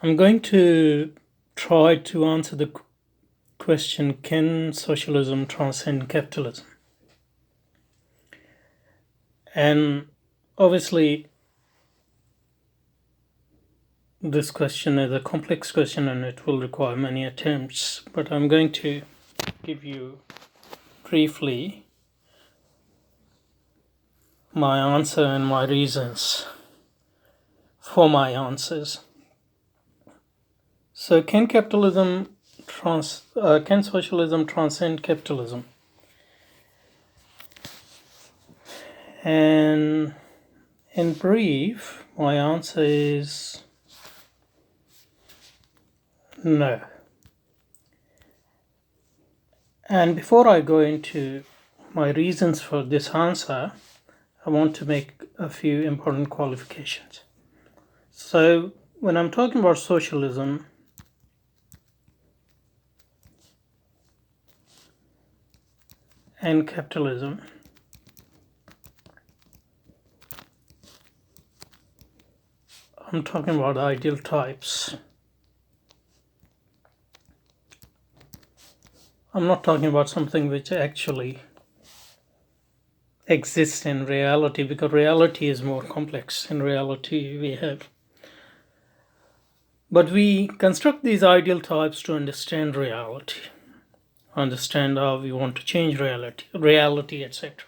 I'm going to try to answer the question, can socialism transcend capitalism? And obviously, this question is a complex question and it will require many attempts, but I'm going to give you briefly my answer and my reasons for my answers. So, can socialism transcend capitalism? And in brief, my answer is no. And before I go into my reasons for this answer, I want to make a few important qualifications. So, when I'm talking about socialism, and capitalism, I'm talking about ideal types. I'm not talking about something which actually exists in reality, because reality is more complex. In reality, but we construct these ideal types to understand reality, understand how we want to change reality, etc.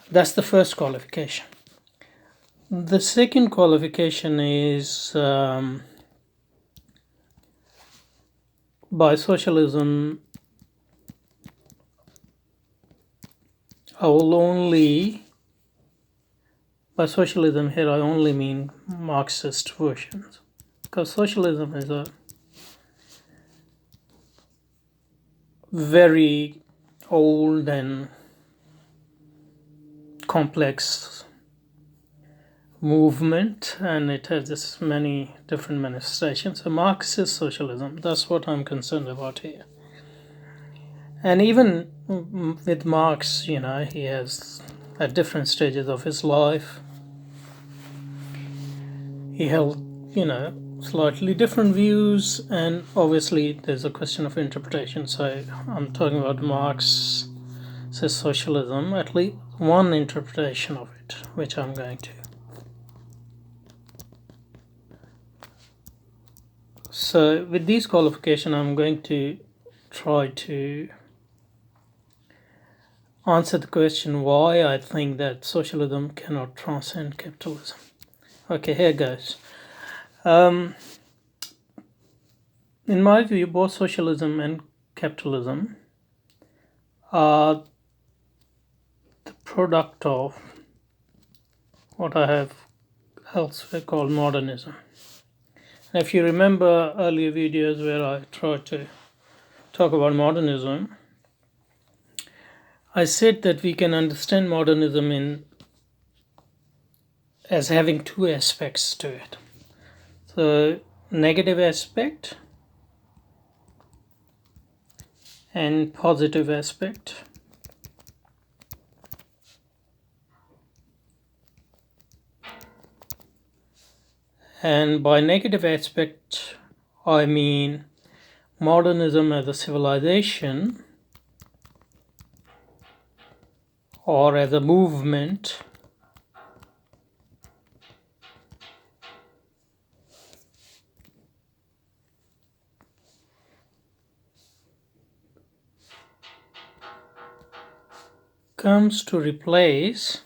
That's the first qualification. The second qualification is by socialism, by socialism here I only mean Marxist versions, because socialism is a very old and complex movement, and it has this many different manifestations. So Marxist socialism, that's what I'm concerned about here. And even with Marx, he has at different stages of his life, he held, slightly different views, and obviously there's a question of interpretation. So I'm talking about Marx's socialism, at least one interpretation of it, which I'm going to. So with these qualifications, I'm going to try to answer the question why I think that socialism cannot transcend capitalism. Okay, here goes. In my view, both socialism and capitalism are the product of what I have elsewhere called modernism. And if you remember earlier videos where I tried to talk about modernism, I said that we can understand modernism as having two aspects to it. So, negative aspect and positive aspect. And by negative aspect, I mean modernism as a civilization or as a movement comes to replace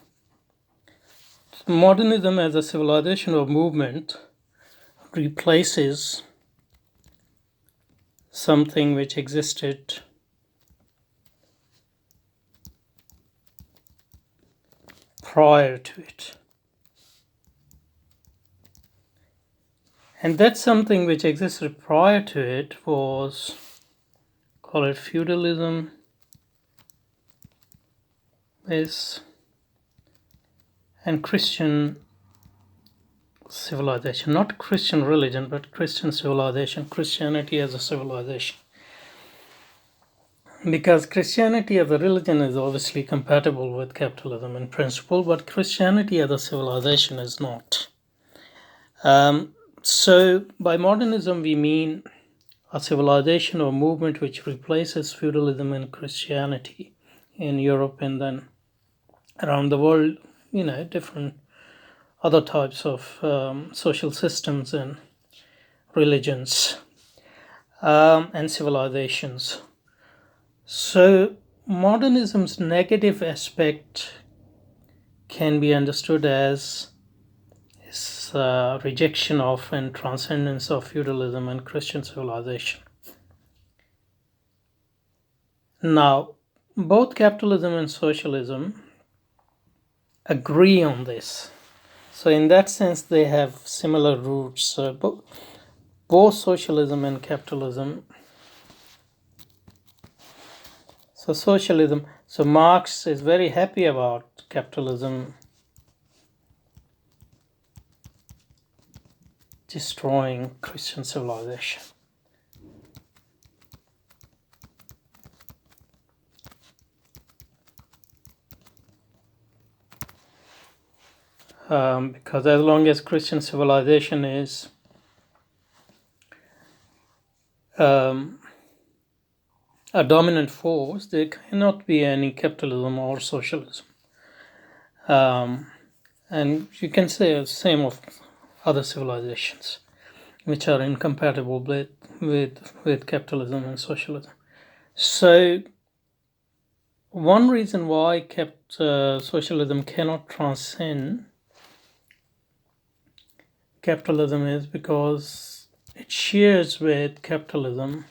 modernism as a civilization or movement replaces something which existed prior to it. And that something which existed prior to it was, call it feudalism, and Christian civilization. Not Christian religion, but Christian civilization, Christianity as a civilization. Because Christianity as a religion is obviously compatible with capitalism in principle, but Christianity as a civilization is not. So by modernism we mean a civilization or movement which replaces feudalism and Christianity in Europe and then around the world, different other types of social systems and religions and civilizations. So modernism's negative aspect can be understood as its rejection of and transcendence of feudalism and Christian civilization. Now, both capitalism and socialism agree on this. So, in that sense, they have similar roots. Both socialism and capitalism. So, socialism. So, Marx is very happy about capitalism destroying Christian civilization. Because as long as Christian civilization is a dominant force, there cannot be any capitalism or socialism. And you can say the same of other civilizations, which are incompatible with capitalism and socialism. So, one reason why socialism cannot transcend capitalism is because it shares with capitalism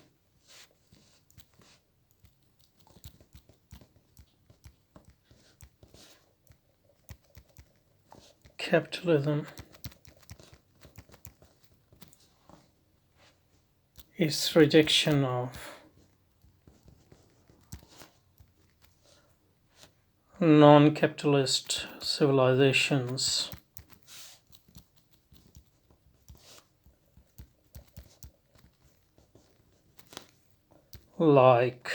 its rejection of non-capitalist civilizations like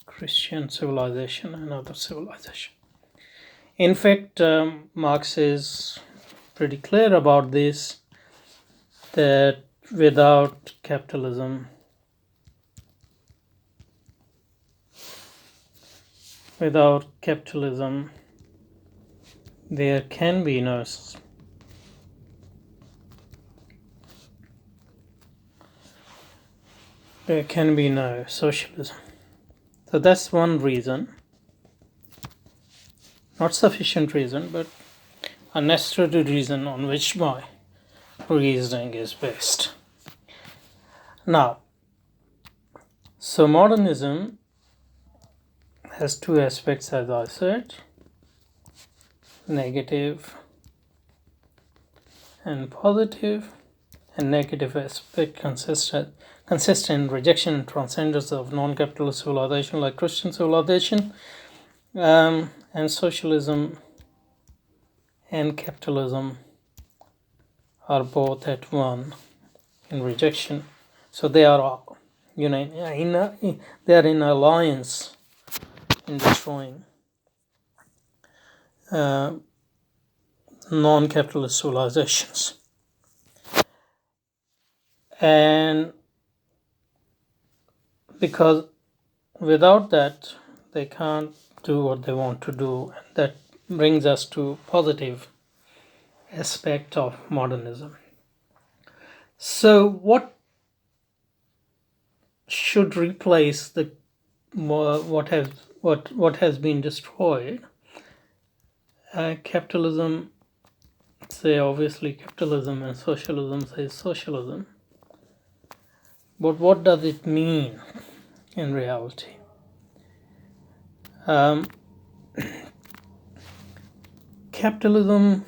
Christian civilization and other civilization. In fact, Marx is pretty clear about this, that without capitalism, there can be no socialism. So that's one reason, not sufficient reason, but a necessary reason on which my reasoning is based. Now, so modernism has two aspects, as I said, negative and positive. And negative aspect consists in rejection and transcendence of non-capitalist civilization like Christian civilization, and socialism and capitalism are both at one in rejection. So they are, they are in alliance in destroying non-capitalist civilizations. And because without that, they can't do what they want to do. And that brings us to positive aspect of modernism. So what should replace what has been destroyed? Capitalism, say obviously capitalism, and socialism, say socialism. But what does it mean in reality? Capitalism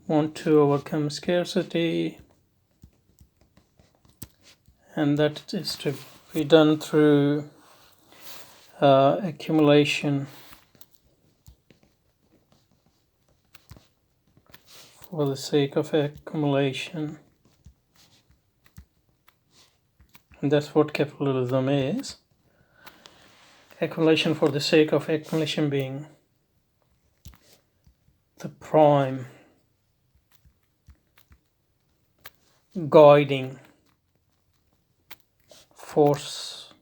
wants to overcome scarcity, and that is to be done through accumulation for the sake of accumulation. And that's what capitalism is. Accumulation for the sake of accumulation being the prime guiding force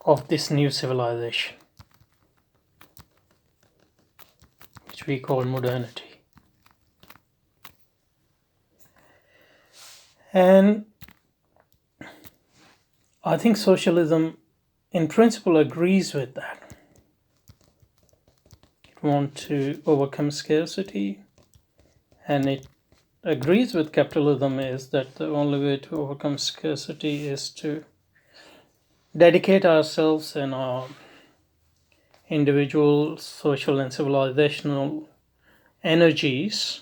of this new civilization, which we call modernity. And I think socialism in principle agrees with that. It wants to overcome scarcity, and it agrees with capitalism is that the only way to overcome scarcity is to dedicate ourselves and our individual, social, and civilizational energies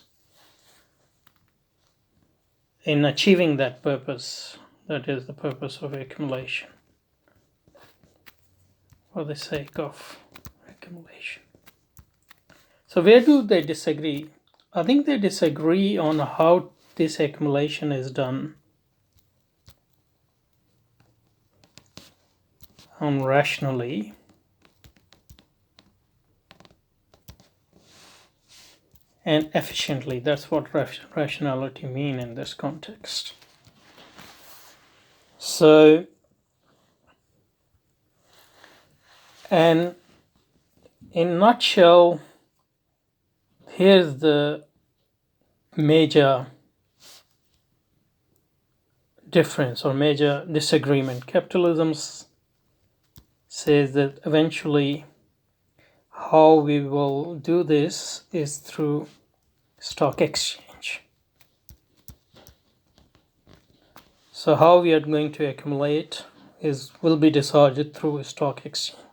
in achieving that purpose, that is the purpose of accumulation, for the sake of accumulation. So where do they disagree? I think they disagree on how this accumulation is done, rationally, and efficiently. That's what rationality means in this context. So, and in a nutshell, here's the major difference or major disagreement. Capitalism says that eventually how we will do this is through stock exchange. So how we are going to accumulate will be decided through a stock exchange.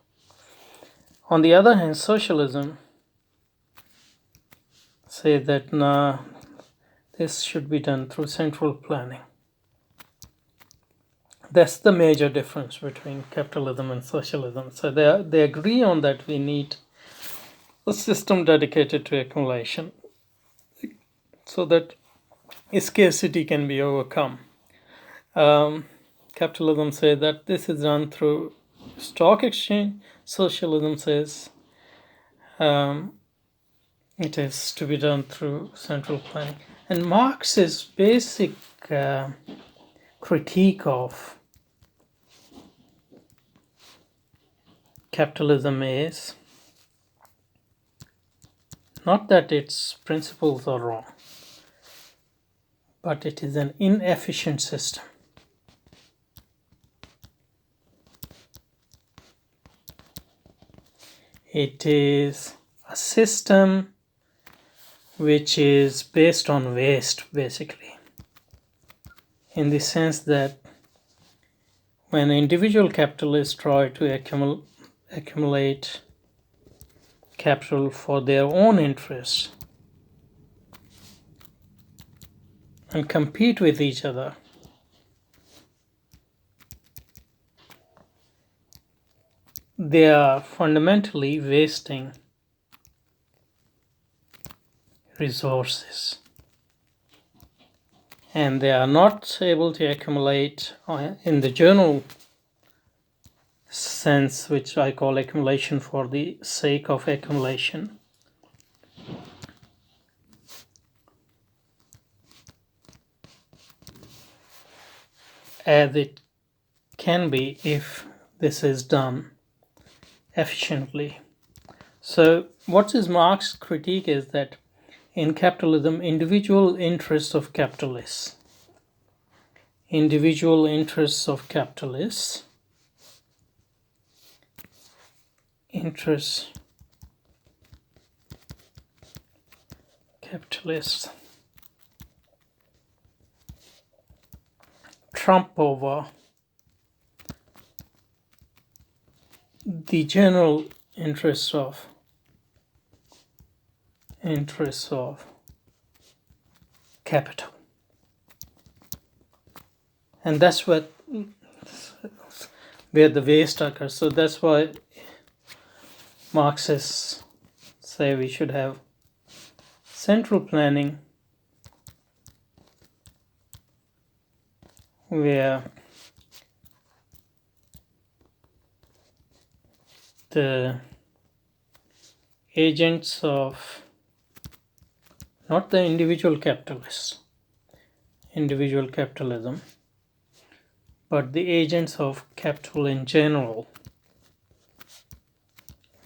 On the other hand, socialism say that this should be done through central planning. That's the major difference between capitalism and socialism. So they agree on that we need a system dedicated to accumulation so that scarcity can be overcome. Capitalism says that this is done through stock exchange. Socialism says it is to be done through central planning. And Marx's basic critique of capitalism is not that its principles are wrong, but it is an inefficient system. It is a system which is based on waste, basically, in the sense that when individual capitalists try to accumulate capital for their own interests and compete with each other, they are fundamentally wasting resources, and they are not able to accumulate in the general sense, which I call accumulation for the sake of accumulation. As it can be if this is done efficiently. So what is Marx's critique is that in capitalism, individual interests of capitalists interests trump over the general interests of capital. And that's where the waste occurs. So that's why Marxists say we should have central planning where the agents of not the individual capitalists, individual capitalism, but the agents of capital in general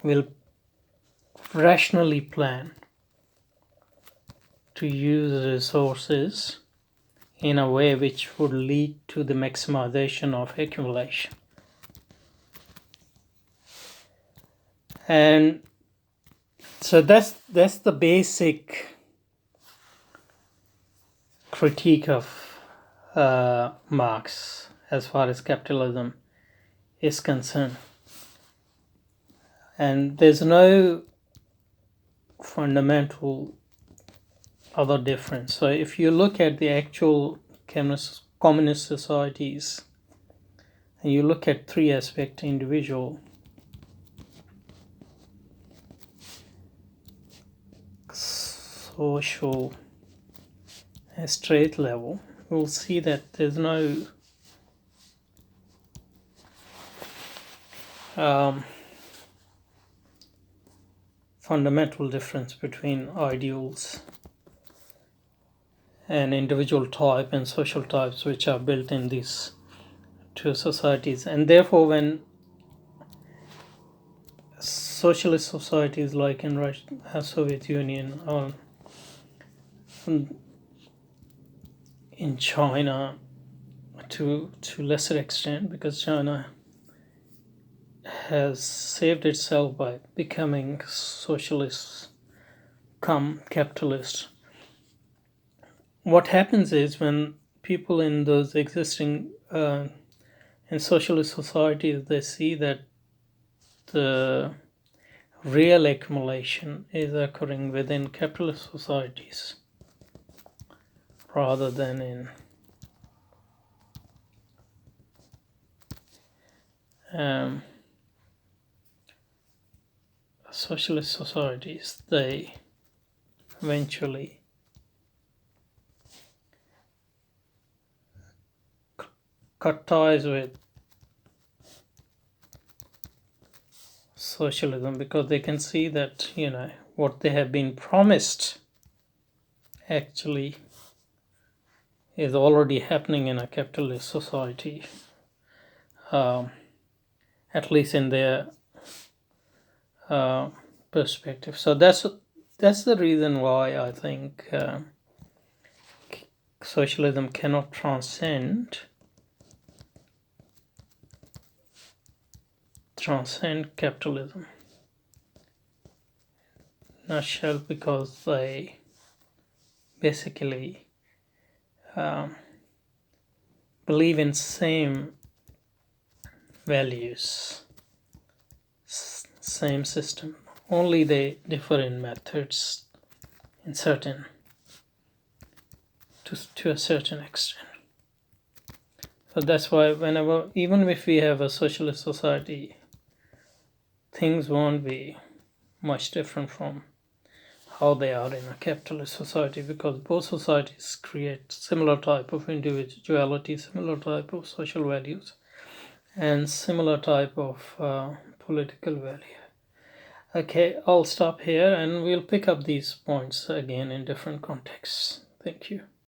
will rationally plan to use resources in a way which would lead to the maximization of accumulation. And so that's the basic critique of Marx as far as capitalism is concerned. And there's no fundamental other difference. So if you look at the actual communist societies, and you look at three aspects: individual, social, and state level, we'll see that there's no fundamental difference between ideals and individual type and social types which are built in these two societies. And therefore, when socialist societies like in Russia, Soviet Union, or in China to lesser extent, because China has saved itself by becoming socialist come capitalist. What happens is when people in those existing in socialist societies, they see that the real accumulation is occurring within capitalist societies rather than in socialist societies, they eventually cut ties with socialism because they can see that, what they have been promised actually is already happening in a capitalist society, at least in their perspective. So that's the reason why I think socialism cannot transcend capitalism. Nutshell, because they basically believe in same values, same system, only they differ in methods in certain to a certain extent. So that's why even if we have a socialist society, things won't be much different from how they are in a capitalist society, because both societies create similar type of individuality, similar type of social values, and similar type of political value. Okay, I'll stop here and we'll pick up these points again in different contexts. Thank you.